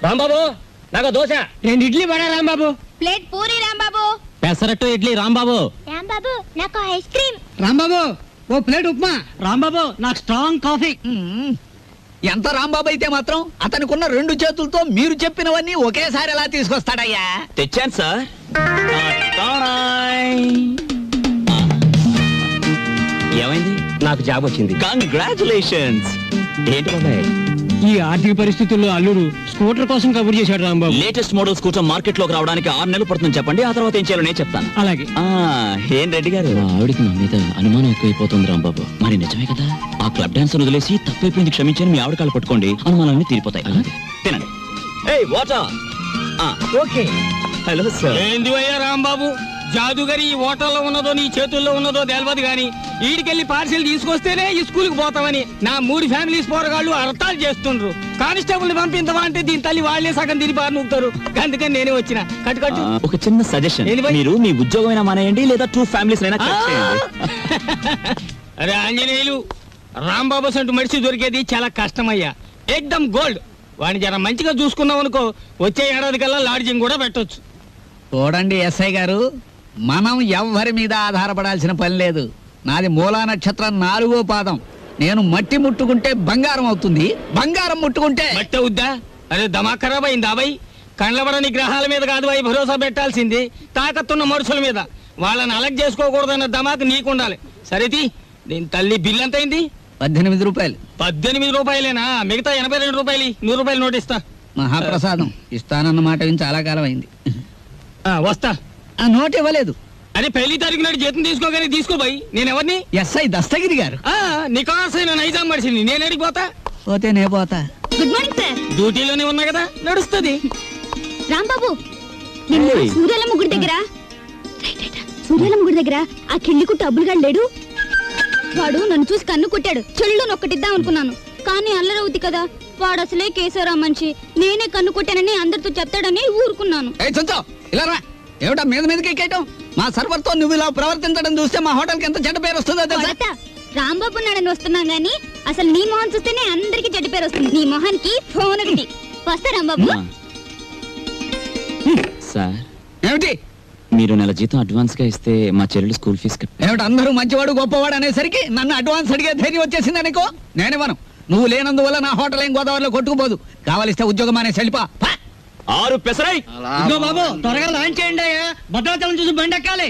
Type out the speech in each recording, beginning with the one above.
రాంబాబు నాకు దోశ 2 ఇడ్లీ పడా రాంబాబు. ప్లేట్ పూరి రాంబాబు. పెసరట్టు ఇడ్లీ రాంబాబు. రాంబాబు నాకు ice cream. Rambabu ఓ plate upma. Rambabu నాకు స్ట్రాంగ్ కాఫీ. ఎంత రాంబాబు అయితే మాత్రం అతనికున్న 2 చేతులతో మీరు చెప్పినవన్నీ ఒకేసారి ఎలా తీసుకొస్తాడయ్యా? తెచ్చాను సార్. ఏమైంది? నాకు జాబ్ వచ్చింది. కంగ్రాచులేషన్స్. ఏంటి బాబాయ్ ఈ ఆర్థిక పరిస్థితుల్లో అల్లుడు స్కూటర్ కోసం కబుర్ చేశాడు Rambabu. Latest model scooter market లోకి రావడానికి 6 నెలలు పడుతుంది చెప్పండి, ఆ తర్వాత ఏం చేయాలో నేను చెప్తాను. అలాగే. ఏం రెడ్డి గారు, ఆవిడికి నా మీద అనుమానం ఎక్కువైపోతుంది రాంబాబు. మరి నిజమే కదా, ఆ క్లబ్ డాన్స్ వదిలేసి తప్పైపోయింది క్షమించని మీ ఆవిడ కాళ్ళు పట్టుకోండి, అనుమానాన్ని తీరిపోతాయి. తినండి. వాటర్. ఓకే. Hello sir. ఏంది అయ్యా రాంబాబు, జాదుగరి ఈ హోటల్లో ఉన్నదో నీ చేతుల్లో ఉన్నదో తెలియదు గాని ఈడికెళ్ళి పార్సిల్ తీసుకొస్తేనే ఈ స్కూల్కి పోతామని నా 3 ఫ్యామిలీస్ పోరగాళ్ళు అర్థాలు చేస్తుండ్రు. కానిస్టేబుల్ పంపించవా అంటే దీని తల్లి వాళ్లే సగం తిరిగి బారి నూపుతారు. అందుకని నేనే వచ్చిన. కట్టు. ఒక చిన్న సజెషన్, మీరు మీ ఉద్యోగమైనా మానేయండి లేదా 2 ఫ్యామిలీస్ అయినా కట్ చేయండి. అరే ఆంజనేయులు, రాంబాబు సంటూ మనిషి దొరికేది చాలా కష్టమయ్యా. ఏకదమ్ గోల్డ్. వాడిని జర మంచిగా చూసుకున్నాం అనుకో, వచ్చే ఏడాది కల్లా లాడ్జింగ్ కూడా పెట్టొచ్చు. చూడండి ఎస్ఐ గారు, మనం ఎవ్వరి మీద ఆధారపడాల్సిన పని లేదు. నాది మూలా నక్షత్రం 4వ పాదం. నేను మట్టి ముట్టుకుంటే బంగారం అవుతుంది, బంగారం ముట్టుకుంటే మట్టి అవుద్దా? అరే దమా ఖరాబ్ అయింది అబ్బాయి. కండ్లబడని గ్రహాల మీద కాదు అవి భరోసా పెట్టాల్సింది, తాకత్తున్న మనుషుల మీద. వాళ్ళని అలగ్ చేసుకోకూడదన్న దమాకు నీకుండాలి. సరేది, దీని తల్లి బిల్ ఎంత అయింది? 18 రూపాయలు. 18 రూపాయలేనా? మిగతా 82 రూపాయలు. 100 రూపాయలు నోట్ ఇస్తా. మహాప్రసాదం ఇస్తానన్న మాట విని చాలా కాలం అయింది. వస్తా. ఆ నోట్ ఇవ్వలేదు. అరే 1వ తారీఖు నాడు జీతం తీసుకోగానే తీసుకోబోయి. నేను ఎవరిని? ఎస్ఐ దస్తగిరి గారు. నికాసైన నైజాం మనిషిని. నేను అడిగిపోతా. పోతే నే పోతా. Good morning sir. డ్యూటీలోనే ఉన్నా కదా, నడుస్తుంది. రాంబాబు, సూర్యాలమ్మ గుడి దగ్గర ఆ కిళ్ళి కుట్టు అబ్బులుగాడు లేడు? వాడు నన్ను చూసి కన్ను కుట్టాడు. చెల్లు నొక్కటిద్దాం అనుకున్నాను, కానీ అల్లరవుద్ది కదా. వాడు అసలే కేశవరా మనిషి. నేనే కన్ను కొట్టానని అందరితో చెప్తాడని ఊరుకున్నాను. ఏమిటా మీద మీదకి ఎక్కేయటం? మా సర్వర్ తో నువ్వు ఇలా ప్రవర్తించడం చూస్తే మా హోటల్ కి ఎంత చెడ్డ పేరు వస్తుందో తెలుసా? రాంబాబు నాడని వస్తున్నాం గానీ అసలు నీ మొహం చూస్తేనే అందరికి చెడ్డ పేరు వస్తుంది. నీ మొహానికి ఫోన్ ఒకటి. వస్తా రాంబాబు. సార్ ఏమిటి? మీరు నెల జీతం అడ్వాన్స్ గా ఇస్తే మా చెల్లెలు స్కూల్ ఫీజు ఏమిటి? అందరూ మంచివాడు గొప్పవాడు అనేసరికి నన్ను అడ్వాన్స్ అడిగే ధైర్యం వచ్చేసింది అనుకో. నేనివ్వను. నువ్వు లేనందువల్ల నా హోటల్ ఏం గోదావరిలో కొట్టుకుపోదు. కావాలిస్తే ఉద్యోగం అనే సెల్పా 6 పెసరై. బాబు త్వరగా లాంచ్ చేయండి. భద్రాచలం చూసి బండి ఎక్కాలి.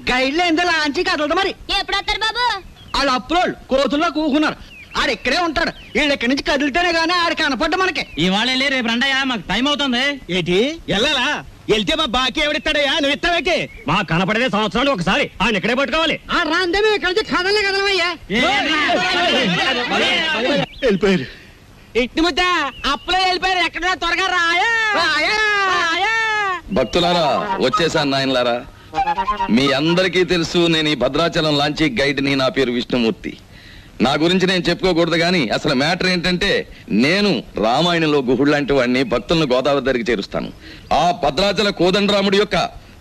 గైడ్లో ఎంత లాంచి కదలదు. మరి ఎప్పుడు వస్తారు బాబు? వాళ్ళు అప్రోళ్ళు కోతుల్లో కూకున్నారు. ఆడు ఇక్కడే ఉంటాడు. వీళ్ళు ఇక్కడి నుంచి కదిలితేనే గానీ ఆడు కనపడ్డ మనకి. ఇవాళ రేపు రండయ్యా, మాకు టైం అవుతుంది. ఏంటి వెళ్ళాలా? వెళ్తే మా బాకీ ఎవడిస్తాడయ్యా? నువ్వు ఇస్తావేకి? మా కనపడేదే సంవత్సరాలు ఒకసారి. ఆయన ఇక్కడే పట్టుకోవాలి. రాందేమో ఇక్కడ నుంచి కదలే కదలమయ్యా. వెళ్ళిపోయారు. ఇట్టి ముద్ద అప్పులో వెళ్ళిపోయారు. ఎక్కడ త్వరగా రాయా. భక్తులారా, వచ్చేసాను నాయనలారా. మీ అందరికీ తెలుసు, నేను ఈ భద్రాచలం లాంచీ గైడ్ని. నా పేరు విష్ణుమూర్తి. నా గురించి నేను చెప్పుకోకూడదు కానీ అసలు మ్యాటర్ ఏంటంటే, నేను రామాయణంలో గుహుడు లాంటి వాడిని. భక్తులను గోదావరి దగ్గరికి చేరుస్తాను. ఆ భద్రాచల కోదండరాముడి యొక్క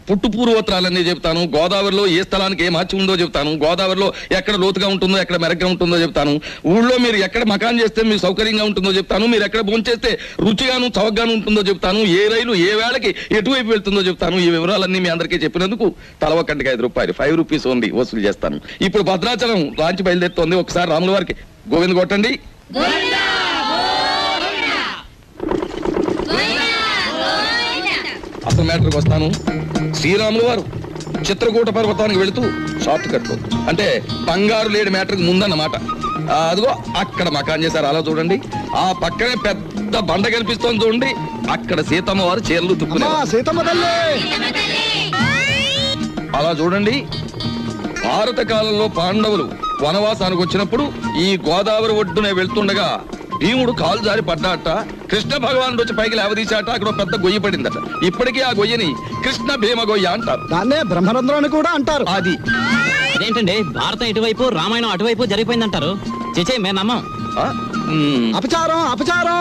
పుట్టు పూర్వోత్తరాలన్నీ చెప్తాను. గోదావరిలో ఏ స్థలానికి ఏ మార్చి ఉందో చెప్తాను. గోదావరిలో ఎక్కడ లోతుగా ఉంటుందో, ఎక్కడ మెరగ్గా ఉంటుందో చెప్తాను. ఊళ్ళో మీరు ఎక్కడ మకాన్ చేస్తే మీకు సౌకర్యంగా ఉంటుందో చెప్తాను. మీరు ఎక్కడ భోంచేస్తే రుచిగాను చౌకగాను ఉంటుందో చెప్తాను. ఏ రైలు ఏ వేళకి ఎటువైపు వెళ్తుందో చెప్తాను. ఈ వివరాలన్నీ మీ అందరికీ చెప్పినందుకు తల ఒక్కంటికి 5 రూపాయలు, 5 రూపీస్ ఓన్లీ వసూలు చేస్తాను. ఇప్పుడు భద్రాచలం లాంచి బయలుదేరుతోంది. ఒకసారి రాముల వారికి గోవింద కొట్టండి. అసలు మ్యాటర్కి వస్తాను. శ్రీరాములు వారు చిత్రకూట పర్వతానికి వెళుతూ షార్ట్ కట్ అంటే బంగారు లేడి మ్యాటర్కి ముందన్నమాట. అదిగో అక్కడ మకాన్ చేశారు. అలా చూడండి. ఆ పక్కనే పెద్ద బండ కనిపిస్తోంది చూడండి. అక్కడ సీతమ్మ వారు చీరలు తుక్కున్నారు. అలా చూడండి. భారత కాలంలో పాండవులు వనవాసానికి వచ్చినప్పుడు ఈ గోదావరి ఒడ్డునే వెళ్తుండగా భీముడు కాలు జారి పడ్డాట. కృష్ణ భగవానుడు వచ్చి పైకి లేవదీశాట. అక్కడ పెద్ద గొయ్యి పడిందట. ఇప్పటికీ ఆ గొయ్యని కృష్ణ భీమ గొయ్య అంటారు. దాన్నే బ్రహ్మరంధ్రం అని కూడా అంటారు. అది అదేంటండి, భారతం ఇటువైపు రామాయణం అటువైపు జరిగిపోయిందంటారు. చేచే మేము నమ్మం. అపచారం అపచారం.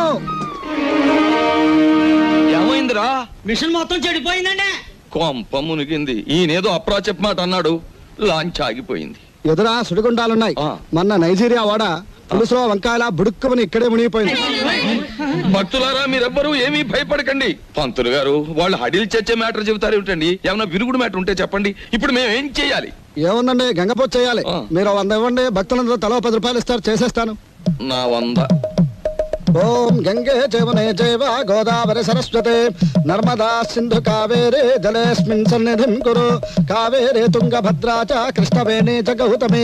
ఏమైందిరా? మిషన్ మొత్తం చెడిపోయిందండి. కొంప మునిగింది. ఈయనేదో అప్రాచప్ మాట అన్నాడు. లాంచ్ ఆగిపోయింది. ఎదురా సుడిగుండాలున్నాయి. మొన్న నైజీరియా వాడ పులుసులో వంకాయల బుడుక్కుమని ఇక్కడే మునిగిపోయింది. భక్తులారా మీరెవ్వరూ ఏమీ భయపడకండి. పంతులు గారు వాళ్ళు హడిల్ చచ్చే మ్యాటర్ చెబుతారు ఏమిటండి? ఏమైనా విరుగుడు మ్యాటర్ ఉంటే చెప్పండి. ఇప్పుడు మేము ఏం చేయాలి? ఏముందండి, గంగపోతు చేయాలి. మీరు 100 ఇవ్వండి, భక్తులందరూ తలో 10 రూపాయలు ఇస్తారు, చేసేస్తాను. నా 100. ఓం గంగే జయమునే జైవ గోదావరి సరస్వతే నర్మదా సింధు కావేరే జలేస్మిన్ సన్నిధిం కురు కావేరే తుంగభద్రా చ కృష్ణవేణి చ గౌతమి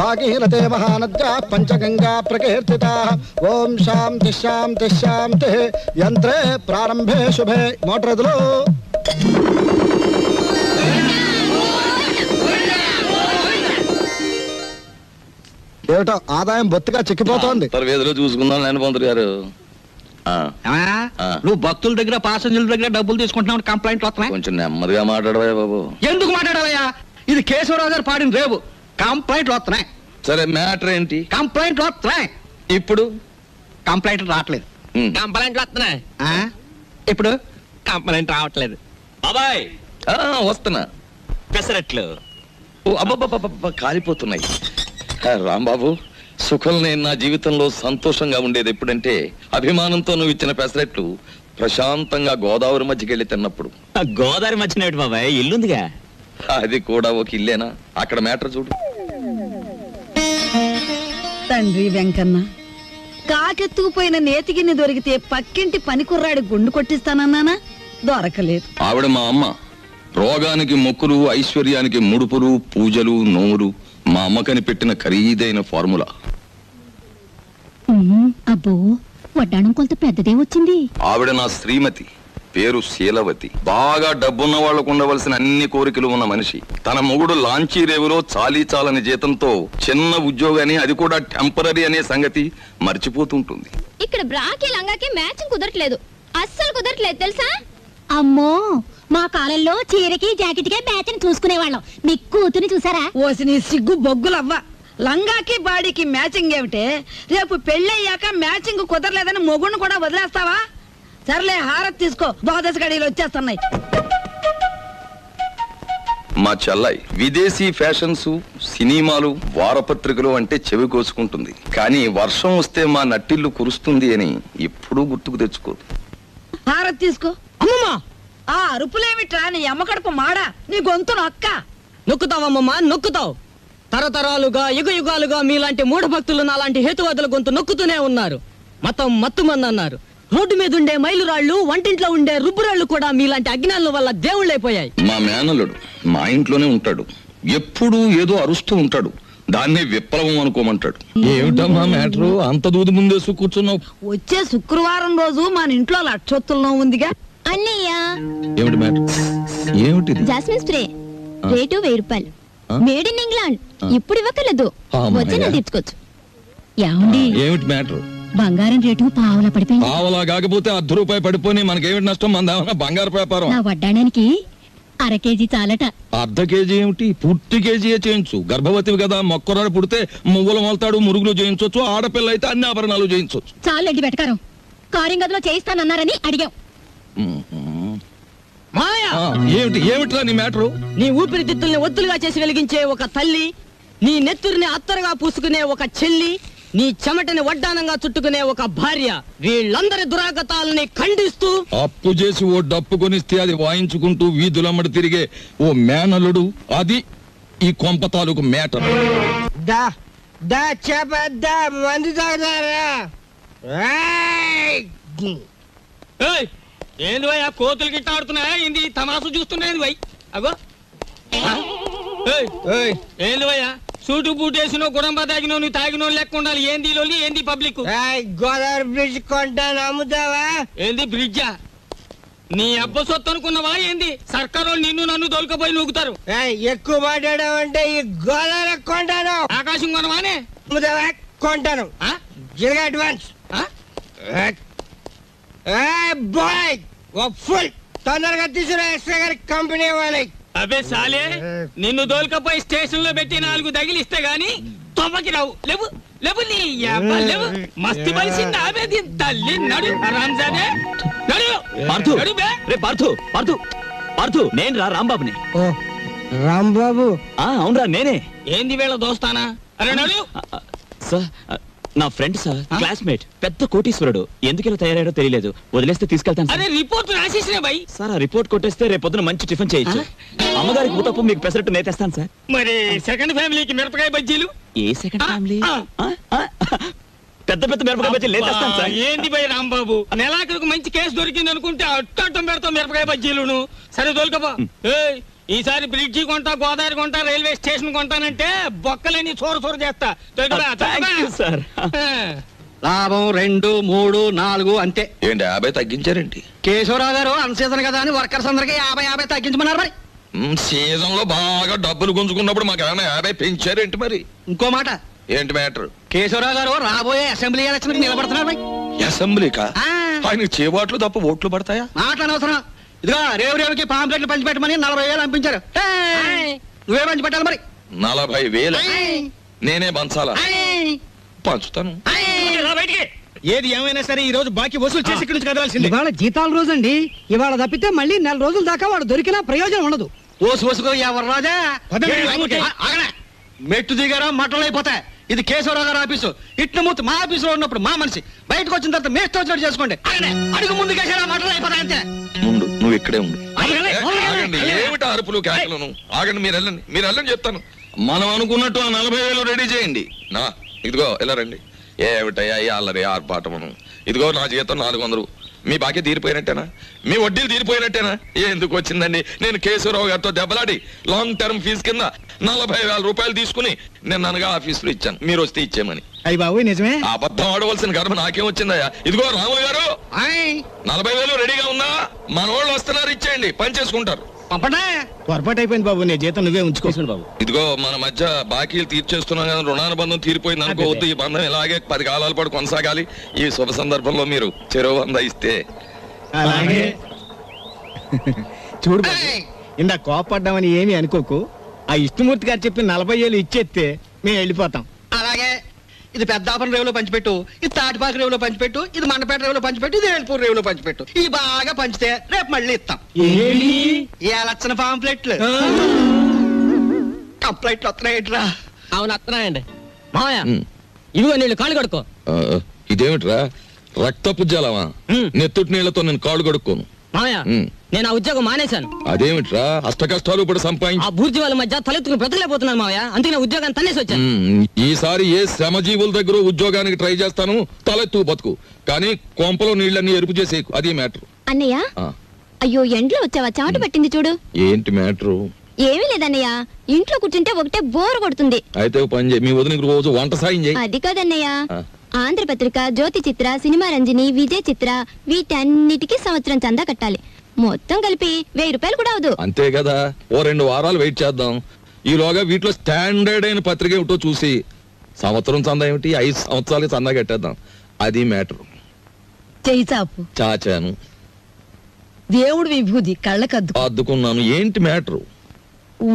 భాగీరథే మహానద్యా పంచగంగా ప్రకీర్తితా. ఓం శాంతి శాంతి శాంతి. యంత్రే ప్రారంభే శుభే. మోటార్ ఎదులు. ఏమిటో ఆదాయం బొత్తిగా చిక్కిపోతోంది. వేదిలో చూసుకుందాం లేని పంతులు గారు. నువ్వు భక్తుల దగ్గర పాసెంజర్ల దగ్గర డబ్బులు తీసుకుంటున్నావు, కంప్లైంట్ వస్తున్నాయి. కొంచెం నెమ్మదిగా మాట్లాడవా బాబు. ఎందుకు మాట్లాడాలయ్యా? ఇది కేశవరావు గారు పాడిన రేవు. కంప్లైంట్లు వస్తున్నాయి. సరే మ్యాటర్ ఏంటి? కంప్లైంట్లు వస్తున్నాయి. ఇప్పుడు కంప్లైంట్లు రావట్లేదు. కంప్లైంట్లు వస్తున్నాయి. ఇప్పుడు కంప్లైంట్ రావట్లేదు. బాబాయ్ వస్తున్నా. పెసరట్లు. ఓ అబ్బబ్బబ్బబ్బ కాలిపోతున్నాయి. రాంబాబు, సుఖం నేను నా జీవితంలో సంతోషంగా ఉండేది ఎప్పుడంటే అభిమానంతో నువ్వు ఇచ్చిన పెసరెట్లు ప్రశాంతంగా గోదావరి మధ్యకెళ్ళి తిన్నప్పుడు. గోదావరి మధ్యన బాబాయ్ ఇల్లుందిగా. అది కూడా ఒక ఇల్లేనా? అక్కడ మ్యాటర్ చూడు. తండ్రి వెంకన్న, కాకెత్తుకుపోయిన నేతిగిన్ని దొరికితే పక్కింటి పనికుర్రాడి గుండు కొట్టిస్తానన్నానా? దొరకలేదు. ఆవిడ మా అమ్మ. రోగానికి మొక్కులు, ఐశ్వర్యానికి ముడుపులు, పూజలు, నోములు మా అమ్మ కనిపెట్టిన ఖరీదైన ఫార్ములా. అబ్బో, వడ్డాణం కొంత పెద్దదే వచ్చింది. ఆవిడ నా శ్రీమతి, పేరు శీలవతి. బాగా డబ్బున్న వాళ్లకు ఉండవలసిన అన్ని కోరికలు ఉన్న మనిషి. తన మొగుడు లాంచీ రేవులో చాలీ చాలని జీతంతో చిన్న ఉద్యోగాన్ని, అది కూడా టెంపరరీ అనే సంగతి మర్చిపోతుంటుంది. ఇక్కడ బ్రాకి లంగాకి మ్యాచింగ్ కుదరట్లేదు, అస్సలు కుదరట్లేదు తెలుసా? అమ్మో, మా కాలంలో చీరకి జాకెట్కే మ్యాచింగ్ చూసుకునేవాళ్ళం. మీ కూతుని చూసారా? ఓసి నీ సిగ్గు బొగ్గులవ్వ. లంగాకి బాడీకి మ్యాచింగ్ ఏమిటే? రేపు పెళ్ళయ్యాక మ్యాచింగ్ కుదరలేదని మొగుణ్ణి కూడా వదిలేస్తావా? సర్లే, హారతి తీసుకో, ద్వాదశ గడియలు వచ్చేస్తున్నాయి. మా చెల్లాయి విదేశీ ఫ్యాషన్స్, సినిమాలు, వారపత్రికలు అంటే చెవి కోసుకుంటుంది. కానీ వర్షం వస్తే మా నట్టిల్లు కురుస్తుంది అని ఎప్పుడూ గుర్తుకు తెచ్చుకోదు. హారతి తీసుకో. అమ్మమ్మా, ఆ అరుపులేమిట్రా? నీ అమ్మ కడుపు మాడా, నీ గొంతు నొక్క. నొక్కుతావమ్మమ్మా, నొక్కుతావు. తరతరాలుగా యుగ యుగాలుగా మీలాంటి మూఢ భక్తులు నాలాంటి హేతువాదుల గొంతు నొక్కుతూనే ఉన్నారు. మతం మత్తుమంది అన్నారు. రోడ్డు మీద ఉండే మైలురాళ్లు, వంటింట్లో ఉండే రుబ్బురాళ్లు కూడా మీలాంటి అజ్ఞానుల వల్ల దేవుళ్ళైపోయాయి. మా మేనల్లుడు మా ఇంట్లోనే ఉంటాడు. ఎప్పుడూ ఏదో అరుస్తూ ఉంటాడు. దాన్నే విప్లవం అనుకోమంటాడు. ఏమిటమ్మా మ్యాటరు? అంత దూది ముందేసు కూర్చున్నావు. వచ్చే శుక్రవారం రోజు మన ఇంట్లో లక్షొత్తుల్లో ఉందిగా. అన్నయ్య, ఏమిటి మ్యాటర్? ఏమిటి? జాస్మిన్ స్ప్రే రేటు 1000 రూపాయలు. Made in England. ఇప్పుడు ఇవ్వకలేదు, వచ్చి తీర్చుకోవచ్చు. ఏమండి, ఏమిటి మ్యాటర్? బంగారం రేటు పావలా పడిపోయింది. పావలా కాకపోతే 10 రూపాయలు పడిపోయి మనకేమిటి నష్టం? మన బంగారు వ్యాపారం. నా వడ్డాడానికి 1/2 కేజీ చాలట. 1/2 కేజీ ఏమిటి? పూర్తి కేజీయే చేయించు. గర్భవతివి కదా, మొక్కరాడు పుడితే మువ్వలు మొలతాడు, మురుగులు చేయించవచ్చు. ఆడపిల్ల అయితే అన్ని ఆభరణాలు చేయించవచ్చు. చాలండి వెటకారం. కారింగదిలో చేయిస్తానన్నారని అడిగాం. మాయా, ఏమిట్రా నీ మ్యాటరు? నీ ఊపిరితిత్తుల్ని ఒత్తులుగా చేసి వెలిగించే ఒక తల్లి, నీ నెత్తురిని అత్తరుగా పూసుకునే ఒక చెల్లి, నీ చెమటని వడ్డానంగా చుట్టుకునే ఒక భార్య, వీళ్ళందరి దురాగతాలని ఖండిస్తూ అప్పు చేసి ఓ డప్పు కొనిస్తే అది వాయించుకుంటూ వీధులమ్మడి తిరిగే ఓ మేనలుడు, అది ఈ కొంప తాలూకు మేటర్. ఏంది భయ్, కోతులు గిట్ట ఆడుతున్నాయా? ఏంది తమాసు చూస్తున్నాయి భయ్? అగో ఏంది భయ్యా, సూటు బూటేసినో గుడంబ తాగినో నువ్వు తాగినో లెక్క ఉండాలి. ఏంది లోలి, ఏంది పబ్లిక్? గోదావరి బ్రిడ్జ్ కొంటాను, అమ్ముతావా? ఏంది బ్రిడ్జా? నీ అబ్బ సొత్తు అనుకున్నావా ఏంది? సర్కారు నిన్ను నన్ను దొలకపోయి నూగుతారు. ఎక్కువ మాట్లాడావంటే ఈ గోదావరి కొంటాను. ఆకాశం కొనవానే? అమ్ముతావా? కొంటాను. జిల్గా అడ్వాన్స్ బాయ్. ఫుల్ తొందరగా తీసుకురా, ఎక్స్ట్రా గారి కంపెనీ వాళ్ళకి. అబే సాలే, నిన్ను దోల్కపోయి స్టేషన్ లో పెట్టి 4 తగిలిస్తే గాని తొమ్మకి రావు. లేవు లేవు, నీ అబ్బా లేవు. మస్తు బలిసింది ఆమె దీని తల్లి. నడు రాంజానే, నడు నడు బే. రే పార్థు, పార్థు, పార్థు, నేను రా రాంబాబుని. రాంబాబు? అవునరా నేనే. ఏంది వేళ దోస్తానా? అరే నడు. నా ఫ్రెండ్ సార్, క్లాస్మేట్, పెద్ద కోటీశ్వరుడు. ఎందుకు ఇలా తయారయ్యాడో తెలియలేదు. వదిలేస్తే తీసుకెళ్తాను అరే రిపోర్ట్ రాసేసినా భయ్. సార్ ఆ రిపోర్ట్ కొట్టేస్తే రేపు పొద్దున మంచి టిఫిన్ చేయొచ్చు. అమ్మగారికి ఊతప్పు, మీకు పెసరట్టు నేతేస్తాను సార్. మరి సెకండ్ ఫ్యామిలీకి మిరపకాయ బజ్జీలు? ఏ సెకండ్ ఫ్యామిలీ? పెద్ద పెద్ద మిరపకాయ బజ్జీలు నేతేస్తాను సార్. ఏంది భయ్ రాంబాబు, నెలాఖరుకు మంచి కేసు దొరికింది అనుకుంటే అట్టం పెడతాం మిరపకాయ బజ్జీలును. సరే దొరకబా. ఈసారి బ్రిడ్జి కొంటా, గోదావరి కొంటా, రైల్వే స్టేషన్ కొంటానంటే బొక్కలని చోర చేస్తా. లాభం 2, 3, 4 అంతే. ఏంటి 50 తగ్గించారేంటి? కేశవరావు గారు అన్సీజన్ కదా అని వర్కర్స్ అందరికి 50 తగ్గించమన్నారు. మరి సీజన్ లో బాగా డబ్బులు గుంజుకున్నప్పుడు మాకు ఏమైనా 50 పెంచారేంటి? మరి ఇంకో మాట ఏంటి మ్యాటర్? కేశవరావు గారు రాబోయే అసెంబ్లీ ఎలక్షన్ నిలబడుతున్నారు. మరి అసెంబ్లీకా? ఆయన చేబాట్లు తప్ప ఓట్లు పడతాయా? మాట్లాడనవసరం. ఇదిగో రేవుకి పాంప్లెట్లు పంచిపెట్టమని 40,000 పంపించారు. నువ్వే పంచి పెట్టాలి. మరి 40,000 నేనే పంచాలా? పంచుతాను. ఏది ఏమైనా సరే ఈ రోజు బాకీ వసూలు చేసి ఇక్కడి నుంచి కదలాల్సింది. ఇవాళ జీతాల రోజు అండి. ఇవాళ తప్పితే మళ్ళీ 4 రోజుల దాకా వాడు దొరికినా ప్రయోజనం ఉండదు. ఓసుకో ఎవరు రాజా మెట్టు దిగారా మట్టలు అయిపోతాయి. ఇది కేశవరావు గారు ఆఫీసు. ఇట్ల మూర్తి మా ఆఫీసులో ఉన్నప్పుడు మా మనిషి, బయటకు వచ్చిన తర్వాత మేస్తో వచ్చినట్టు చేసుకోండి. అడుగు ముందు కేశవరావు మట్టలు అయిపోతాయి అంతే. ముందు నువ్వు ఇక్కడే ఉండు. ఆగండి, ఏమిటా అరుపులు కేకలను? ఆగండి, మీరు వెళ్ళండి చెప్తాను. మనం అనుకున్నట్టు ఆ 40,000 రెడీ చేయండి. నా ఇదిగో ఎలా రండి. ఏమిటయ్యా అల్లరి ఆర్పాటమును? ఇదిగో నా జీతం 400. మీ బాకీ తీరిపోయినట్టేనా? మీ వడ్డీలు తీరిపోయినట్టేనా? ఎందుకు వచ్చిందండి? నేను కేశవరావు గారితో దెబ్బలాడి లాంగ్ టర్మ్ ఫీజు కింద 40,000 రూపాయలు తీసుకుని నేను అనగా ఆఫీసులో ఇచ్చాను. మీరు వస్తే ఇచ్చేమని. అయ్యి బాబు నిజమే. అబద్ధం ఆడవలసిన గర్భ నాకేం వచ్చిందయ్యా? ఇదిగో రాములు గారు 40,000 రెడీగా ఉందా? మన వాళ్ళు వస్తున్నారు, ఇచ్చేయండి, పని చేసుకుంటారు. పొరపాటు అయిపోయింది బాబు. నీ జీతం నువ్వే ఉంచుకోవాలి బాబు. ఇదిగో మన మధ్య బాకీలు తీర్చేస్తున్నాం కదా, రుణానుబంధం తీరిపోయింది అనుకోవద్దు. ఈ బంధం ఇలాగే 10 కాలాల పాటు కొనసాగాలి. ఈ శుభ సందర్భంలో మీరు చెరువు 100 ఇస్తే అలాగే. చూడు బాబు, ఇందా కోపడ్డామని ఏమీ అనుకోకు. ఆ ఇష్టమూర్తి గారు చెప్పి 40,000 ఇచ్చేస్తే మేము వెళ్ళిపోతాం. అలాగే. ఇది పెద్దాపురం రేవులో పంచిపెట్టు, ఇది తాటిపాక రేవులో పంచిపెట్టు, ఇది మండపేట రేవులో పంచిపెట్టు, ఇది వేల్పూర్ రేవులో పంచిపెట్టు. ఇది బాగా పంచితే రేపు మళ్ళీ ఇస్తాం. ఏలచ్చన పాంప్లెట్లు కంప్లైంట్లు వస్తున్నాయిట్రా. అవును వస్తున్నాయండి. మావయ్య ఇదిగో నీళ్ళు కాళ్ళు కడుక్కో. ఇదేమిట్రా రక్తపు జలమా? నెత్తుటి నీళ్లతో నేను కాళ్ళు కడుక్కోను. మావయ్య నేను ఆ ఉద్యోగం మానేశాను. అదేమిట్రా అష్ట కష్టాలు ఇప్పుడు సంపాదించి ఆ బూర్జీ వాళ్ళ మధ్య తలెత్తుకుని బ్రతకలేకపోతున్నాను మావయ్య. అందుకే ఉద్యోగాన్ని తన్నేసి వచ్చాను. ఈసారి ఏ శ్రమజీవుల దగ్గర ఉద్యోగానికి ట్రై చేస్తాను. తలెత్తు బతుకు, కానీ కొంపలో నీళ్ళన్నీ ఎరుపు చేసేకు. అది మ్యాటర్. అన్నయ్య అయ్యో ఎండ్లో వచ్చావా? చెమట పట్టింది చూడు. ఏంటి మ్యాటరు? ఏమీ లేదన్నయ్య, ఇంట్లో కూర్చుంటే ఒకటే బోర్ కొడుతుంది. అయితే పని చేయి, మీ వదినకి రోజు వంట సాయం చేయి. అది కాదన్నయ్య, ఆంధ్రపత్రిక, జ్యోతి చిత్ర, సినిమా రంజని, విజయ్ చిత్ర వీటన్నిటికీ సంవత్సరం చందా కట్టాలి. మొత్తం కలిపి 1000 రూపాయలు కూడా అవదు. అంతే కదా, ఓ 2 వారాలు వెయిట్ చేద్దాం. ఈలోగా వీటిలో స్టాండర్డ్ అయిన పత్రిక ఏమిటో చూసి సంవత్సరం చందా ఏమిటి 5 సంవత్సరాలు చందా కట్టేద్దాం. అది మ్యాటర్. చెయ్యి చాపు. చాచాను. దేవుడు విభూది కళ్ళకద్దు అద్దుకున్నాను. ఏంటి మ్యాటర్?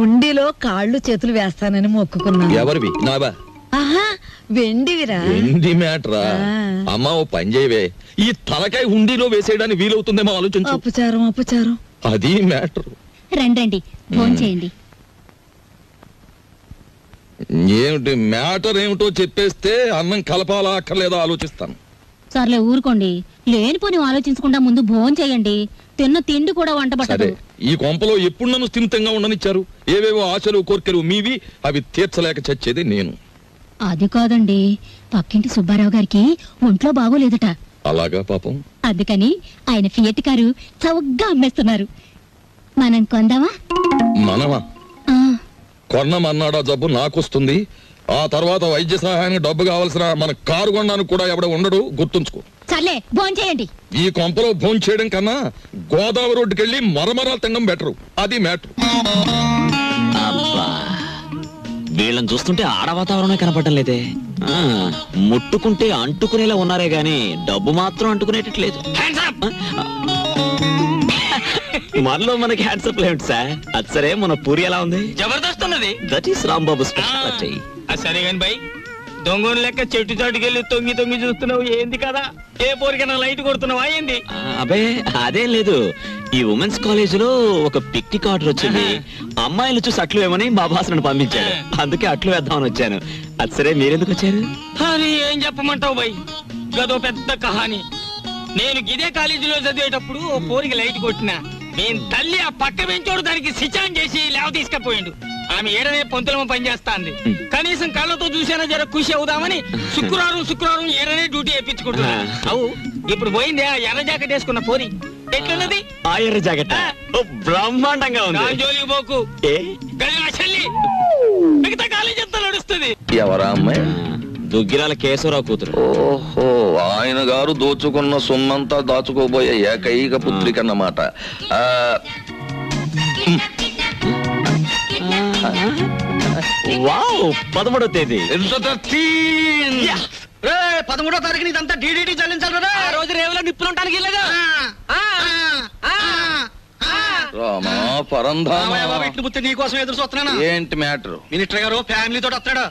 ఉండిలో కాళ్ళు చేతులు వేస్తానని మొక్కుకున్నాను. ఎవరివి? నావా? ఆహా, వెండివిరా. వెండి మ్యాటరా? అమ్మా ఓ పని చేయవే, ఈ తలకాయ హుండీలో వేసేయడానికి వీలవుతుందేమో ఆలోచించు. అపచారం. అది మ్యాటర్. రండి ఫోన్ చేయండి. ఏమిటి మ్యాటర్ ఏమిటో చెప్పేస్తే అన్నం కలపాలా అక్కర్లేదా ఆలోచిస్తాను. సర్లే ఊరుకోండి. లేనిపోని ఆలోచించకుండా ముందు భోజనం చేయండి. తిన్న తిండి కూడా వంట పట్టదు. ఈ కొంపలో ఎప్పుడు నన్ను స్థిమితంగా ఉండనిచ్చారు? ఏవేవో ఆశలు కోర్కెలు మీవి, అవి తీర్చలేక చచ్చేది నేను. అది కాదండి, పక్కింటి సుబ్బారావు గారికి ఒంట్లో బాగోలేదట. అలాగా పాపం. అందుకని ఆయన ఫియట్ కారు చౌకగా అమ్మేస్తున్నారు. మనం కొందామా? మనమా? కొన్నమన్నాడా జబ్బు నాకొస్తుంది. ఆ తర్వాత వైద్య సహాయానికి డబ్బు కావాల్సిన మన కారు కొనడానికి కూడా ఎవడ ఉండడు, గుర్తుంచుకో. సర్లే భోజనం చేయండి. ఈ కొంపలో భోజనం చేయడం కన్నా గోదావరి రోడ్డుకెళ్ళి మరమరాలు తినడం బెటరు. అది మ్యాటర్. వీళ్ళని చూస్తుంటే ఆడ వాతావరణమే కనపడటం లేదే. ముట్టుకుంటే అంటుకునేలా ఉన్నారే గాని డబ్బు మాత్రం అంటుకునేటట్లేదు. మనలో మనకి హ్యాండ్సప్ లేదు సార్. అది సరే, మన పూరి ఎలా ఉంది? జబర్దస్త్ ఉన్నది. That is Rambabu speciality. సరే కానీ బై, దొంగను లెక్క చెట్టు చాటుకెళ్ళి తొంగి చూస్తున్నావు ఏంది కదా? ఏ పోరికైనా లైట్ కొడుతున్నావా ఏంది? అబే అదేం లేదు. ఈ ఉమెన్స్ కాలేజ్ లో ఒక పిక్నిక్ ఆర్డర్ వచ్చింది. అమ్మాయిలు చూసి అట్లు వేమని మా బాస్ నన్ను పంపించాడు. అందుకే అట్లు వేద్దామని వచ్చాను. అది సరే, మీరెందుకు వచ్చారు? అని ఏం చెప్పమంటావు బై, గదో పెద్ద కహాని. నేను ఇదే కాలేజీలో చదివేటప్పుడు ఓ పోరికి లైట్ కొట్టినా. నేను తల్లి ఆ పక్క పెంచోడు దానికి సిచాన్ చేసి లేవ తీసుకపోయిండు. ఆమె ఏడనే పొంతులమ పనిచేస్తాంది. కనీసం కళ్ళతో చూసేనా జర ఖుషి అవుదామని శుక్రవారం ఏడనే డ్యూటీ వేయించుకుంటున్నా. అవు ఇప్పుడు పోయింది ఆ ఎర్ర జాకెట్ వేసుకున్న పోరి. ఎట్లున్నది ఆ ఎర్ర జాకెట్? బ్రహ్మాండంగా ఉంది. జోలికి పోకు, మిగతా కాలేజీ అంతా నడుస్తుంది. ఎవరా అమ్మాయి? దుగ్గిరాల కేశవరావు కూతురు. ఓహో, ఆయన గారు దోచుకున్న సొమ్మంతా దాచుకోబోయే ఏకైక పుత్రిక అన్నమాట. వావ్, 13వ తేదీ. 13వ తారీఖు ఇదంతా డీడీటీ చెల్లించాలి. ఆ రోజు రేవులో నిప్పులు ఉంటానికి లేదా? రామా పరంధామా, నీకోసం ఎదురు చూస్తున్నాను. ఏంటి మ్యాటర్? మినిస్టర్ గారు ఫ్యామిలీ తోటి వస్తాడు.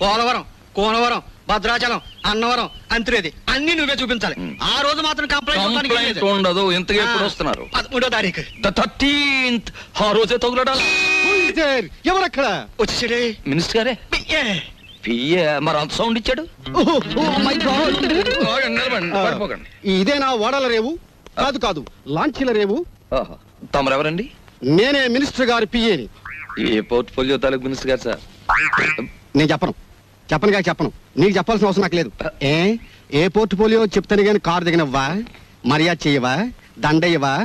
పోలవరం, కోనవరం, భద్రాచలం, అన్నవరం, అంత్రేది అన్ని నువ్వే చూపించాలి. ఆ రోజు మాత్రం కంప్లైంట్ ఉండదు. ఇంతగా ఎప్పుడు వస్తున్నారు? 13వ తారీఖు. 13th. ఆ రోజే తగులడాలి. ఎవరక్కడ? వచ్చేసాడే మినిస్టర్ గారే. పియ్యే మరి అంత సౌండ్ ఇచ్చాడు. పడిపోకండి. ఇదేనా ఓడల రేవు? కాదు కాదు, లాంచీల రేవు. తమరెవరండి? నేనే మినిస్టర్ గారి పియ్యేని. ఏ పోర్ట్ఫోలియో తాలూకు మినిస్టర్ గారు సార్? నేను చెప్పను. నీకు చెప్పాల్సిన అవసరం నాకు లేదు. ఏ పోర్ట్ఫోలియో చెప్తాను గాని కారు దిగనవ్వా, మర్యాద చెయ్యవా, దండయ్యవా?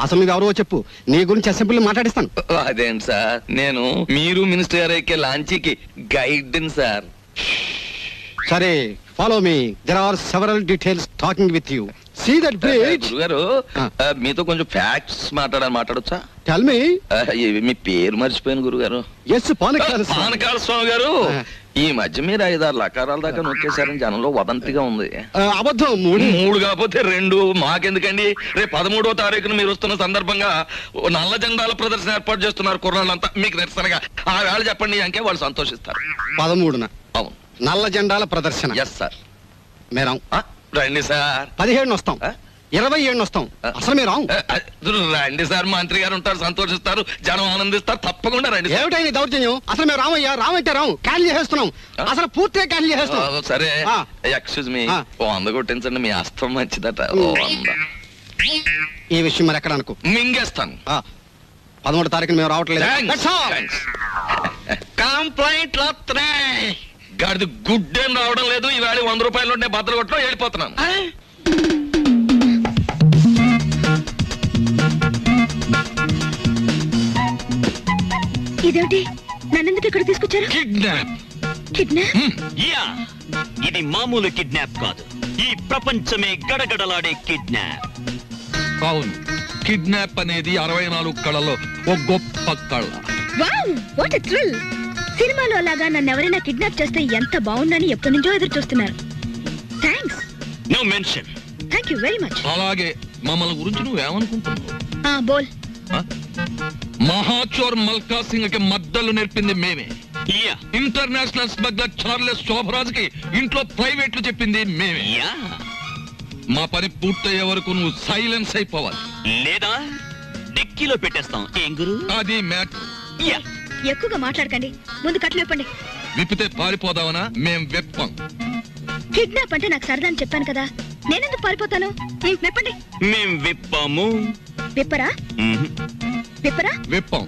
అసలు నువ్వు ఎవరో చెప్పు, నీ గురించి అసెంబ్లీ మాట్లాడిస్తాను. అదేంటి సార్, నేను మీరు మినిస్టర్ గారు ఎక్కే లాంచీకి గైడ్ సార్. సరే, follow me. There are several details talking with you. See that bridge. గురుగారు, మీతో కొంచెం ఫ్యాక్ట్స్ మాట్లాడొచ్చా? Tell me. మీ పేరు మర్చిపోయాను గురుగారు. ఎస్, పానకాల స్వామి గారు. ఈ మధ్య మీరు 5-6 లకారాల దాకా నొక్కేశారని జనంలో వదంతిగా ఉంది. అబద్ధం. 3 కాకపోతే 2. మాకెందుకండి? రేపు 13వ తారీఖున మీరు వస్తున్న సందర్భంగా నల్ల జెండాల ప్రదర్శన ఏర్పాటు చేస్తున్నారు కుర్రాళ్ళంతా. మీకు నిరసనగా ఆ వేళ చెప్పండి అంకే వాళ్ళు సంతోషిస్తారు. 13న? అవును, నల్ల జెండాల ప్రదర్శన. Yes sir. మేరాం. రండి సార్. 17 వస్తాం, 27 వస్తాం. అసలు మీరు రండి సార్, మంత్రి గారు ఉంటారు, సంతోషిస్తారు, జనం ఆనందిస్తారు. తప్పకుండా రండి. ఏమిటైంది దౌర్జన్యం? అసలు మేము రామయ్యా, రామంటే రాము, క్యాన్సిల్ చేసేస్తున్నాం. అసలు పూర్తిగా క్యాన్సిల్ చేసేస్తున్నాం. సరే, ఎక్స్క్యూజ్ మీ, 100 కొట్టించండి. మీ అస్తం మంచిదట. 100. ఈ విషయం మరి ఎక్కడ అనుకో, మింగేస్తాను. 13వ తారీఖున మేము రావట్లేదు. కంప్లైంట్ గాడిది గుడ్డేం రావడం లేదు. ఈవేళ 100 రూపాయలు ఉంటే బద్దలు కొట్టడం వెళ్ళిపోతున్నాను. ఇదేంటి, నన్నెందుకు ఇక్కడ తీసుకొచ్చారు? కిడ్నాప్? యా, ఇది మామూలు కిడ్నాప్ కాదు. ఈ ప్రపంచమే గడగడలాడే కిడ్నాప్. అవును, కిడ్నాప్ అనేది 64 కళలో ఒక గొప్ప కళ. Wow, what a thrill. సినిమాలో అలాగా నన్ను ఎవరైనా కిడ్నాప్ చేస్తే ఎంత బాగుందని ఎప్పటి నుంచో ఎదురు చూస్తున్నారు. Thanks. No mention. Thank you very much. అలాగే మమ్మల్ని గురించి నువ్వేమనుకుంటున్నావు? బోల్. మహాచోర్ మల్కా సింగ్ కి మద్దలు నేర్పింది మేమే. ఇంటర్నేషనల్ స్మగ్లర్ చార్లెస్ శోభరాజ్ కి ఇంట్లో ప్రైవేట్లు చెప్పింది మేమే. మా పని పూర్తయ్యే వరకు నువ్వు సైలెన్స్ అయిపోవాలి, లేదా డిక్కీలో పెట్టేస్తాం. ఏం గురు? అది మ్యాటర్. ఎక్కువగా మాట్లాడకండి, ముందు కట్లు విప్పండి. విప్పితే పారిపోదావనా? మేం విప్పం. కిడ్నాప్ అంటే నాకు సరదా అని చెప్పాను కదా, నేనెందుకు పారిపోతాను? విప్పండి. మేం విప్పాము. విప్పరా? విప్పరా? విప్పం.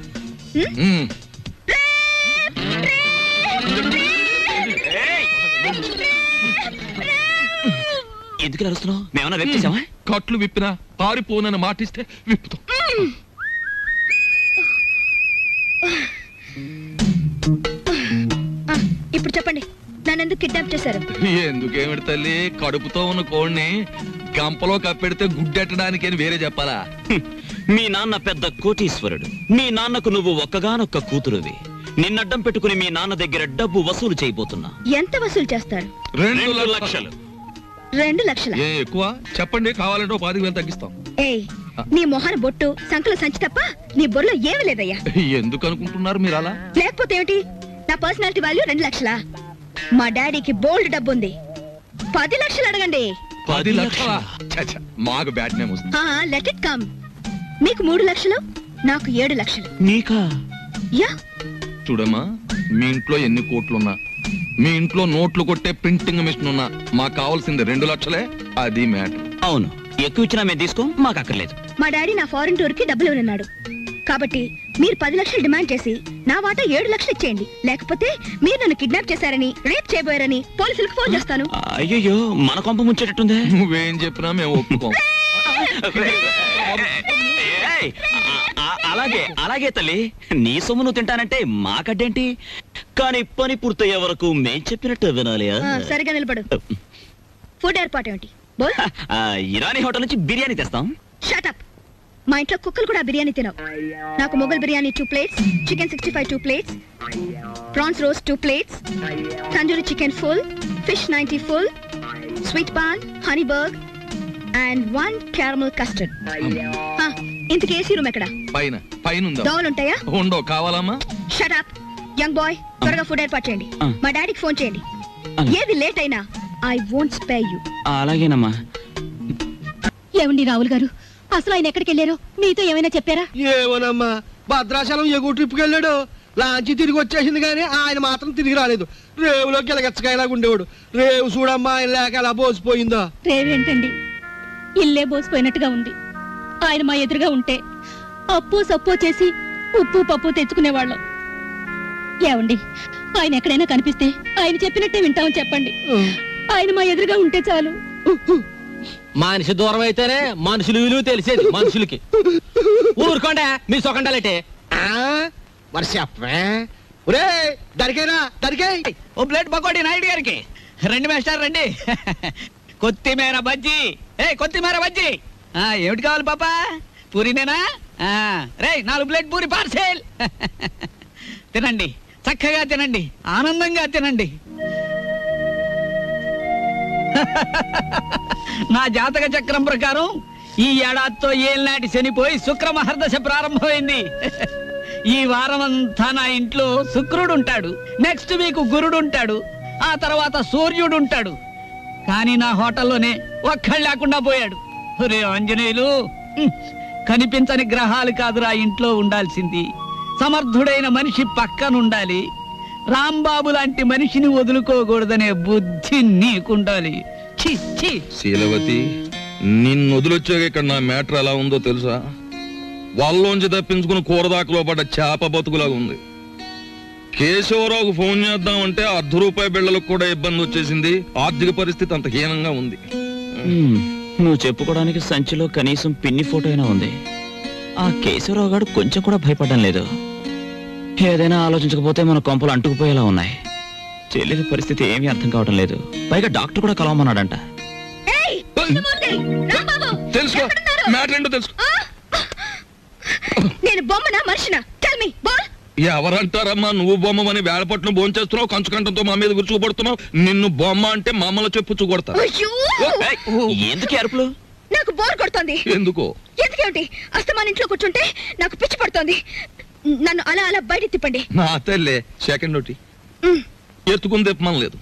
ఎందుకు అరుస్తున్నావు? మేమన్నా విప్ చేసామా? కట్లు విప్పినా పారిపోనని మాటిస్తే విప్పుతాం. ఇప్పుడు చెప్పండి, నన్నెందుకు కిడ్నాప్ చేశారు? ఎందుకేమిటి తల్లి, కడుపుతో ఉన్న కోడిని గంపలో కప్పెడితే గుడ్డెట్టడానికి అని వేరే చెప్పాలా? మీ నాన్న పెద్ద కోటీశ్వరుడు. మీ నాన్నకు నువ్వు ఒక్కగానొక్క కూతురువి. నిన్నడ్డం పెట్టుకుని మీ నాన్న దగ్గర డబ్బు వసూలు చేయబోతున్నా. ఎంత వసూలు చేస్తారు? 2 లక్షలు. 2 లక్షలా? ఎక్కువ చెప్పండి, కావాలంటే 10,000 తగ్గిస్తాం. ఏయ్, నీ మొహన బొట్టు, సంకల సంచి తప్ప నీ బొర్రలో ఏమీ లేదయ్యా. ఎందుకు అనుకుంటున్నారు మీరు అలా? లేకపోతే ఏమిటి, నా పర్సనాలిటీ వాల్యూ 2 లక్షలా? మా డాడీకి బోల్డ్ డబ్బు ఉంది, 10 లక్షలు అడగండి. 10 లక్షలా? మాకు బ్యాడ్ నేమ్ వస్తుంది. Let it come. మీకు 3 లక్షలు, నాకు 7 లక్షలు. నీకా? యా. చూడమ్మా, మీ ఇంట్లో ఎన్ని కోట్లున్నా, మీ ఇంట్లో నోట్లు కొట్టే ప్రింటింగ్ మిషన్ ఉన్నా, మాకు కావాల్సింది 2 లక్షలే. అది మ్యాటర్. అవును, ఎక్కువ ఇచ్చినా మేము తీసుకో, మాకు అక్కర్లేదు. మా డాడీ నా ఫారెన్ టూర్ కి డబ్బులు ఇవ్వనున్నాడు కాబట్టి మీరు 10 లక్షలు డిమాండ్ చేసి నా వాటా 7 లక్షలు ఇచ్చేయండి. లేకపోతే మీరు నన్ను కిడ్నాప్ చేశారని, రేప్ చేయబోయారని పోలీసులకు ఫోన్ చేస్తాను. అయ్యో, మన కొంప ముంచేటట్టుందే. నువ్వేం చెప్పినా మేము ఒప్పుకోం. అలాగే అలాగే తల్లి, నీ సొమ్ము నువ్వు తింటానంటే మాకడ్డేంటి? కానీ పని పూర్తయ్యే వరకు మేం చెప్పినట్టు వినాలి. సరిగా నిలబడు. ఫుడ్ ఏర్పాటు ఏమిటి? ఇరానీ హోటల్ నుంచి బిర్యానీ తెస్తాం. Shut up. మా ఇంట్లో కుక్కలు కూడా బిర్యానీ తినవు. నాకు Mughal biryani 2 plates, chicken 65 2 plates, prawns roast 2 plates, tandoori chicken full, fish 90 full, sweet paan, honey burg and 1 caramel custard. ఇంతకీ ఏసీ రూమ్ ఎక్కడ? పైన. దోవలు ఉంటాయా? ఉండో. కావాలమ్మా? Shut up. యంగ్ బాయ్, త్వరగా ఫుడ్ ఏర్పాటు చేయండి. మా డాడీకి ఫోన్ చేయండి. ఏది లేట్ అయినా ఐ వోంట్ స్పేర్ యు. అలాగేనమ్మా. ఏమండి రావుల్ గారు, అసలు ఆయన ఎక్కడికి వెళ్ళారో మీతో ఏమైనా చెప్పారా? ఏమోనమ్మా, భద్రాచలం ఎగువ ట్రిప్కి వెళ్ళాడు. లాంచి తిరిగి వచ్చేసింది కానీ ఆయన మాత్రం తిరిగి రాలేదు. రేవులో గిలగచ్చకాయలాగా ఉండేవాడు. రేవు చూడమ్మా, ఆయన లేక ఎలా బోసిపోయిందో. రేవేంటండి, ఇల్లే బోసిపోయినట్టుగా ఉంది. ఆయన మా ఎదురుగా ఉంటే అప్పు సప్పు చేసి ఉప్పు పప్పు తెచ్చుకునేవాళ్ళం. ఏమండి, ఆయన ఎక్కడైనా కనిపిస్తే ఆయన చెప్పినట్టే వింటామని చెప్పండి. ఆయన మా ఎదురుగా ఉంటే చాలు. మనిషి దూరం అయితేనే మనుషులు విలువ తెలిసేది మనుషులకి. ఊరుకోండా మీ సొకండాలంటే. మరి చెప్పే. ఒరే దరికేనా, దరికే. ఓ ప్లేట్ పకోడీ నాయుడు గారికి. రండి మేస్టర్ రండి. కొత్తిమీర బజ్జీ. కొత్తిమీర బజ్జీ. ఏమిటి కావాలి పాపా? పూరినేనా? రే 4 ప్లేట్ పూరి పార్సెల్. తినండి, చక్కగా తినండి, ఆనందంగా తినండి. నా జాతక చక్రం ప్రకారం ఈ ఏడాదితో ఏళ్ళనాటి శనిపోయి శుక్ర మహర్దశ ప్రారంభమైంది. ఈ వారం అంతా నా ఇంట్లో శుక్రుడు ఉంటాడు, నెక్స్ట్ వీక్ గురుడు ఉంటాడు, ఆ తర్వాత సూర్యుడు ఉంటాడు. కానీ నా హోటల్లోనే ఒక్కడు లేకుండా పోయాడు. ఒరే ఆంజనేయులు, కనిపించని గ్రహాలు కాదురా ఇంట్లో ఉండాల్సింది. సమర్థుడైన మనిషి పక్కనుండాలి. రాంబాబు లాంటి మనిషిని వదులుకోకూడదనే బుద్ధి నీకుండాలి. శీలవతి, నిన్ను వదిలొచ్చాక ఇక్కడ నా మ్యాటర్ ఎలా ఉందో తెలుసా? వాళ్ళలోంచి తప్పించుకుని కూరదాకలో పడ్డ చేప బతుకులాగా ఉంది. కేశవరావుకు ఫోన్ చేద్దామంటే ₹1 బిళ్ళలకు కూడా ఇబ్బంది వచ్చేసింది. ఆర్థిక పరిస్థితి అంత హీనంగా ఉంది. నువ్వు చెప్పుకోవడానికి సంచిలో కనీసం పిన్ని ఫోటో అయినా ఉంది. ఆ కేశవరావు గారు కొంచెం కూడా భయపడడం లేదు. ఏదైనా ఆలోచించకపోతే మన కొంపలు అంటుకుపోయేలా ఉన్నాయి. చెల్లెలి పరిస్థితి ఏమీ అర్థం కావడం లేదు. పైగా డాక్టర్ కూడా కలవమన్నాడంట. తెలుసుకో, మ్యాటర్ ఏంటో తెలుసుకో. నేను బొమ్మనా మనిషినా? Tell me. ఎవరంటారమ్మా నువ్వు బొమ్మని? వేళపట్నం భోంచేస్తున్నావు, కంచుకంఠంతో మా మీద విరుచుకుపడుతున్నావు. నిన్ను బొమ్మ అంటే మమ్మల్ని చెప్పు కొడతా. ఎందుకు అరుపులు? నాకు బోర్ కొడుతోంది. ఎందుకో? ఎందుకేమిటి? అస్తమాన్ ఇంట్లో కూర్చుంటే నాకు పిచ్చి పడుతోంది. నన్ను అలా అలా బయట తిప్పండి. నా తల్లే సెకండ్ ఒకటి ఎత్తుకుని తిప్పమని లేదు.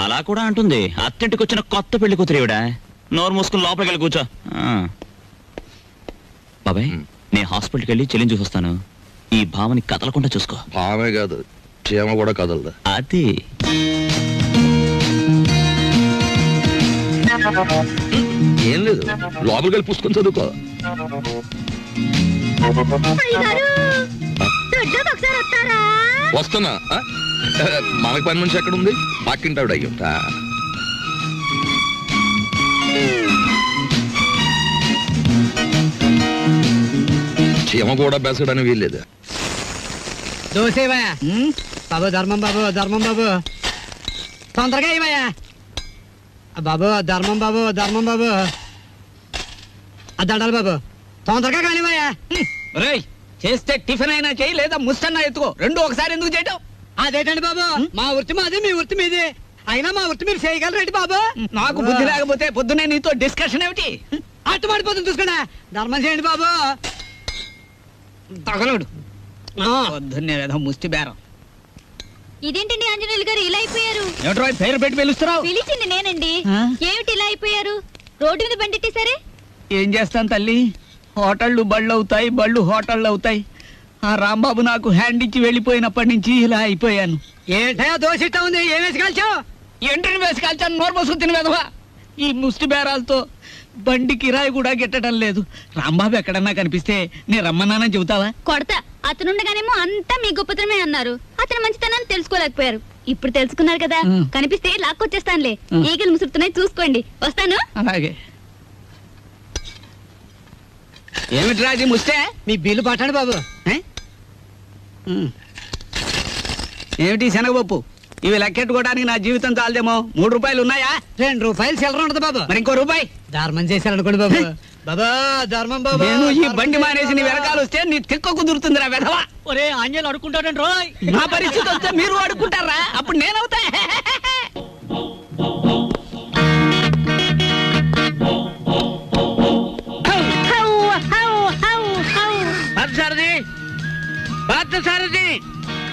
అలా కూడా అంటుంది. అత్తింటికి వచ్చిన కొత్త పెళ్లి కూతురేవిడా. నోరు మూసుకుని లోపలికి వెళ్ళి కూర్చో. బాబాయ్, నేను హాస్పిటల్కి వెళ్ళి చెల్లిని చూసొస్తాను. ఈ భావని కదలకుండా చూసుకో. భావే కాదు, చీమ కూడా కదలదా. అది ఏం లేదు, లోపలికి వెళ్ళి పుస్తకం చదువుకో. వస్తున్నా. మనకు పని మనిషి ఎక్కడ ఉంది? పక్కింటావిడ అయ్యుంటా. చీమ కూడా బెసడని వీల్లేదు. దోసేవయ్యా బాబు. ధర్మం బాబు, ధర్మం బాబు, తొందరగా ఇవయ్యా బాబు. ధర్మం బాబు, ధర్మం బాబు, దండాలి బాబు, తొందరగా కానివయ్యా. రేయ్, చేస్తే టిఫిన్ అయినా చేయి, లేదా ముస్తన్నా ఎత్తుకో. రెండు ఒకసారి ఎందుకు చేయటం? అదేటండి బాబు, మా వృత్తి మాది, మీ వృత్తి మీది. అయినా మా వృత్తి మీరు చేయగలరేంటి బాబు? నాకు బుద్ధి లేకపోతే పొద్దునే నీతో డిస్కషన్ ఏమిటి? అట్టుబడిపోతుంది చూసుకోండి. ధర్మం చేయండి బాబు. తగలడు పొద్దున్నే ఏదో ముష్టి బేరం. ఇదేంటండి ఆంజనేయులు గారు ఇలా అయిపోయారు? ఏమిటో పేరు పెట్టి పిలుస్తున్నావు? పిలిచింది నేనండి. ఏమిటి ఇలా అయిపోయారు? రోడ్డు మీద బండిట్టేసరే. ఏం చేస్తాను తల్లి, హోటళ్ళు బళ్ళు అవుతాయి, బళ్ళు హోటళ్ళు అవుతాయి. ఆ రాంబాబు నాకు హ్యాండ్ ఇచ్చి వెళ్ళిపోయినప్పటి నుంచి ఇలా అయిపోయాను. ఏంటో దోషిస్తా ఉంది, ఏం వేసి కాల్చావు? ఎంట్రీని వేసి కాల్చాను, నోరు పోసుకు తిని వెధవా. ఈ ముష్టి బేరాలతో బండి కిరాయి కూడా గిట్టడం లేదు. రాంబాబు ఎక్కడన్నా కనిపిస్తే నేను రమ్మన్నానని చెబుతావా? కొడతా. అతనుండగానేమో అంతా మీ గొప్పతనమే అన్నారు. అతని మంచితనాన్ని తెలుసుకోలేకపోయారు. ఇప్పుడు తెలుసుకున్నారు కదా, కనిపిస్తే లాక్కొచ్చేస్తానులే. ఈగలు ముసురుతున్నాయి, చూసుకోండి. వస్తాను. అలాగే. ఏమిటి రాజీ ముస్తే? మీ బిల్లు పట్టండి బాబు. ఏమిటి శనగపప్పు? ఇవి లెక్కెట్టుకోవడానికి నా జీవితం చాలదేమో. 3 రూపాయలు ఉన్నాయా? 2 రూపాయలు చిల్లర ఉండదు బాబు. మరి ఇంకో రూపాయి ధర్మం చేశారనుకోండి బాబు. బాబా ధర్మం బాబు. నేను ఈ బండి మానేసి నీ వెనకాల వస్తే నీ తిక్క కుదురుతుందిరా వెధవా. ఒరే ఆంజలు అడుకుంటాడండి రోయ్. నా పరిస్థితి వస్తే మీరు అడుక్కుంటారా? అప్పుడు నేనవుతా.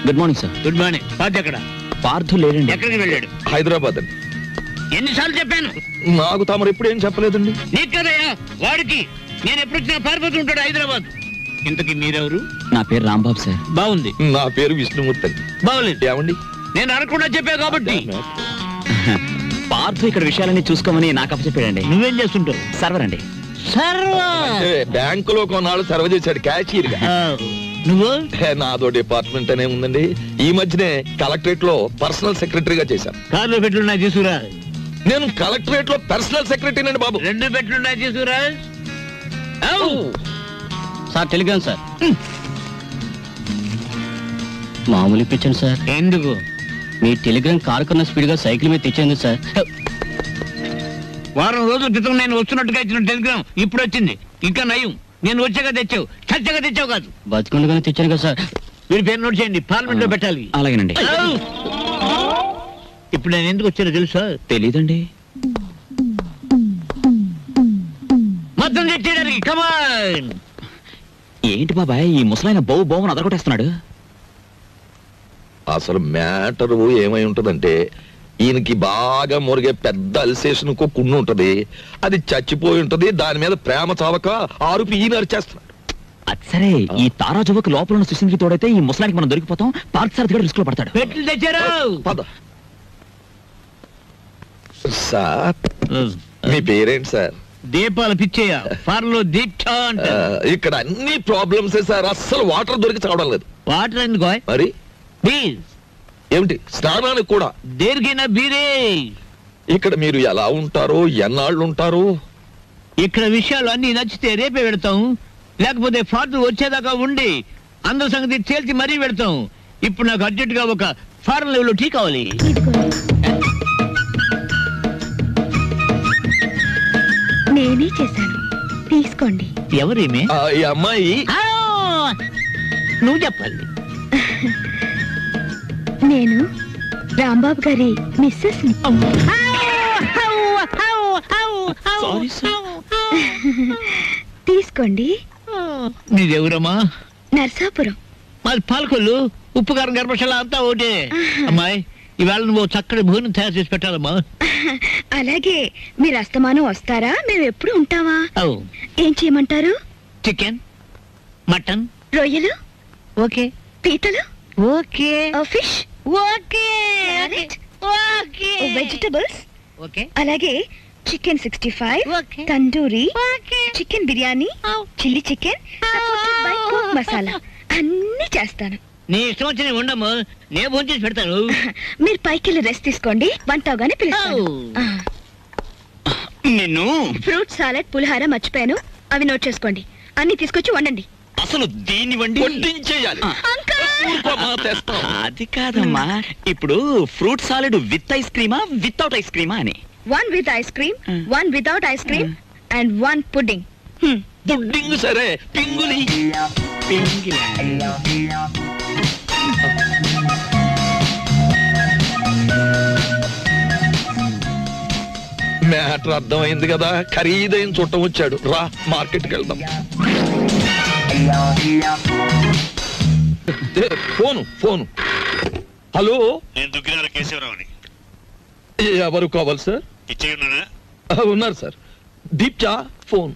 Good morning sir. Good morning. Parth ఎక్కడ? పార్థు లేడండి. ఎక్కడికి వెళ్ళాడు? హైదరాబాద్ అండి. ఎన్నిసార్లు చెప్పాను? నాకు తమరు ఎప్పుడు ఏం చెప్పలేదండి. నీకు కదయ్యా, వాడికి. నేను ఎప్పుడు వచ్చినా పారిపోతూ ఉంటాడు హైదరాబాద్. ఇంతకీ మీరెవరు? నా పేరు రాంబాబు సార్. బాగుంది. నా పేరు విష్ణుమూర్తి అండి. బాగులేదు. ఏమండి? నేను అనకుండా చెప్పా కాబట్టి. పార్థు ఇక్కడ విషయాలన్నీ చూసుకోమని నాకు అప్పచెప్పాడండి. నువ్వేం చేస్తుంటావు? సర్వర్ అండి. అంటే బ్యాంకులో కొన్నాళ్ళు సర్వ చేశాడు క్యాషియర్ గా. నువ్వు? నాదో డిపార్ట్మెంట్ అనే ఉందండి. ఈ మధ్యనే కలెక్టరేట్ లో పర్సనల్ సెక్రటరీగా చేశాను. కార్లో పెట్లున్నాయి తీసుకురా. నేను కలెక్టరేట్ లో పర్సనల్ సెక్రటరీ అండి బాబు. 2 పెట్లున్నాయి తీసుకురా. Sir Telegram sir. మామూలు ఇప్పించండి సార్. ఎందుకు? మీ టెలిగ్రామ్ కారు కన్నా స్పీడ్ గా సైకిల్ మీద తెచ్చేందు సార్. వారం రోజుల క్రితం నేను వస్తున్నట్టుగా ఇచ్చిన టెలిగ్రామ్ ఇప్పుడు వచ్చింది. ఇంకా నయం, నేను వచ్చాక తెచ్చావు, చచ్చాక తెచ్చావు కాదు. బతికుండగానే తెచ్చాను కదా సార్. మీరు పేరు నోట్ చేయండి, పార్లమెంట్ లో పెట్టాలి. అలాగేనండి. ఇప్పుడు నేను ఎందుకు వచ్చానో తెలుసా? తెలీదండి. మొత్తం తెచ్చేయడానికి. కమాన్. ఏంటి బాబాయ్ ఈ ముసలైన బౌ బౌని అదరగొట్టేస్తున్నాడు? అసలు మ్యాటర్ ఏమై ఉంటదంటే, ఈయనకి బాగా మురిగే పెద్ద అల్సేషన్ కుండు ఉంటది. అది చచ్చిపోయి ఉంటది. దాని మీద ప్రేమ చావక ఆరుపి ఈయన అరిచేస్తున్నాడు. అది సరే, ఈ తారా జువకు లోపల ఉన్న సుశీల్కి తోడైతే ఈ ముసలానికి మనం దొరికిపోతాం. పార్క్ సార్ దగ్గర రిస్క్ లో పడతాడు. పెట్లు తెచ్చారు. పద సార్. మీ పేరేంటి సార్? దీపాలు పిచ్చేయ. ఫార్లో దీక్ష అంటారు. ఇక్కడ అన్ని ప్రాబ్లమ్స్ సార్. అస్సలు వాటర్ దొరికి చావడం లేదు. వాటర్ ఎందుకో? మరి ప్లీజ్. ఏమిటి స్నానానికి కూడా? దేనికైనా బీరే. ఇక్కడ మీరు ఎలా ఉంటారో, ఎన్నాళ్ళు ఉంటారు? ఇక్కడ విషయాలు అన్ని నచ్చితే రేపే పెడతాం, లేకపోతే ఫార్లు వచ్చేదాకా ఉండి అందరి సంగతి తేల్చి మరీ పెడతాం. ఇప్పుడు నాకు అర్జెంట్ గా ఒక ఫారెన్ లెవెల్ టీ కావాలి. నేనే చేశాను, తీసుకోండి. ఎవరేమే? ఈ అమ్మాయి. నువ్వు చెప్పాలి. నేను రాంబాబు గారి మిస్సెస్ ని. తీసుకోండి. నీదెవరమ్మా? నర్సాపురం. మాది పాలకొల్లు. ఉప్పు కారం గర్భశాల అంతా ఒకటే. అమ్మాయి, ఈవేళ నువ్వు చక్కటి భోజనం తయారు చేసి పెట్టాలమ్మా. అలాగే. మీరు అస్తమానం వస్తారా? మేము ఎప్పుడు ఉంటావా? ఏం చేయమంటారు? చికెన్, మటన్, రొయ్యలు, ఓకే. పీతలు, okay. Fish, okay. Okay. Vegetables, okay. అలాగే chicken 65, okay. Tandoori, okay. Chicken biryani, chilli chicken, supported by cook masala అన్ని చేస్తాను. నీ ఇష్టం వచ్చిన ఉండము, నేను ఫోన్ చేసి పెడతాను. మీరు పైకి వెళ్ళి రెస్ట్ తీసుకోండి, వంట అవగానే పిలుస్తాను. నిన్ను. ఫ్రూట్ సాలెడ్, పులిహార మర్చిపోయాను, అవి నోట్ చేసుకోండి. అన్ని తీసుకొచ్చి వండండి. అసలు దీన్ని వండి వడ్డించేయాలి. అది కాదమ్మా, ఇప్పుడు ఫ్రూట్ సాలెడ్ విత్ ఐస్ క్రీమా వితౌట్ ఐస్ క్రీమా అని? 1 with ice cream, 1 without ice cream, and 1 pudding. Pudding సరే, పింగులి. మ్యాటర్ అర్థమైంది కదా. ఖరీదైన చుట్టం వచ్చాడు. రా మార్కెట్కి వెళ్దాం. Phone phone. హలో, నేను దుగ్గినాల కేశవరావుని. ఎవరు కావాలి సార్? ఇచ్చేయున్నానా? ఉన్నారు సార్. దీప్చా phone.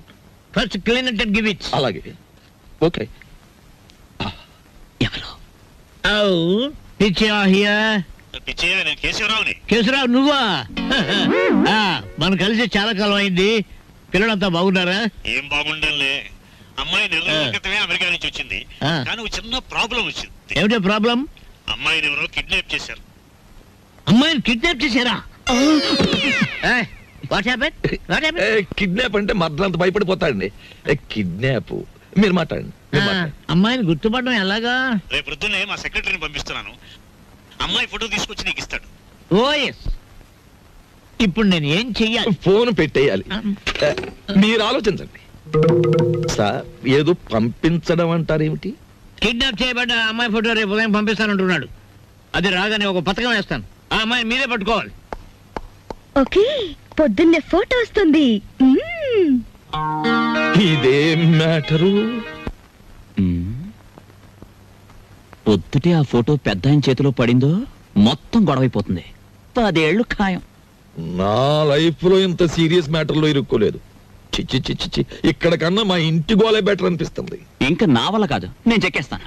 First clean it and give it. అలాగే. ఓకే. ఎవరు? పిచ్చయ్య హియర్. పిచ్చయ్య, నేను కేశవరావుని. కేశవరావు నువ్వా? మనం కలిసి చాలా కాలం అయింది. పిల్లలంతా బాగున్నారా? ఏం బాగుండంలే. అమ్మాయి నెల రోజుల క్రితమే అమెరికా నుంచి వచ్చింది. కానీ ఒక చిన్న ప్రాబ్లం వచ్చింది. ఏమిటో ప్రాబ్లం? అమ్మాయిని ఎవరో కిడ్నాప్ చేశారు. అమ్మాయిని కిడ్నాప్ చేశారా? కిడ్నాప్ అంటే మర్దలంత భయపడిపోతాడండి. కిడ్నాప్ మీరు మాట్లాడండి. అమ్మాయిని గుర్తుపడడం ఎలాగా? రేపు పొద్దున్నే మా సెక్రటరీని పంపిస్తున్నాను. అమ్మాయి ఫోటో తీసుకొచ్చి నీకు ఇస్తాడు. ఓ ఎస్. ఇప్పుడు నేను ఏం చెయ్యాలి? ఫోన్ పెట్టేయాలి. మీరు ఆలోచించండి సార్. ఏదో పంపించడం అంటారేమిటి? కిడ్నాప్ చేయబడ్డ అమ్మాయి ఫోటో రేపు ఉదయం పంపిస్తానంటున్నాడు. అది రాగానే ఒక పథకం వేస్తాను. ఆ అమ్మాయి మీరే పట్టుకోవాలి. ఓకే, పొద్దున్నే ఫోటో వస్తుంది. ఇదేం మ్యాటరు? పొద్దుటే ఆ ఫోటో పెద్ద ఆయన చేతిలో పడిందో మొత్తం గొడవైపోతుంది. 10 ఏళ్ళు ఖాయం. నా లైఫ్ లో ఇంత సీరియస్ మ్యాటర్ లో ఇరుక్కోలేదు. చిచ్చి చిచ్చి చి, ఇక్కడ కన్నా మా ఇంటి గోలే బెటర్ అనిపిస్తుంది. ఇంకా నా వల్ల కాదు, నేను చెక్కేస్తాను.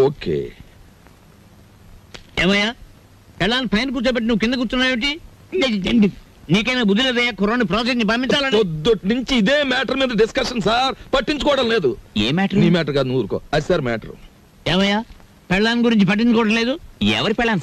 ఓకే. ఏమయ్యా, ఎలాంటి పైన కూర్చోబెట్టి నువ్వు కింద కూర్చున్నావేంటి? నీకైనా బుద్ధి లేదయ్యా? కుర్రాన్ని ప్రాసెస్ ని పంపించాలని. పొద్దుటి నుంచి ఇదే మ్యాటర్ మీద డిస్కషన్ సార్. పట్టించుకోవడం లేదు. ఏ మ్యాటర్? నీ మ్యాటర్ కాదు, నువ్వు ఊరుకో. అది సార్ మ్యాటర్. ఏమయ్యా, పెళ్ళాన్ని గురించి పట్టించుకోవడం లేదు? ఎవరి పెళ్ళాన్ని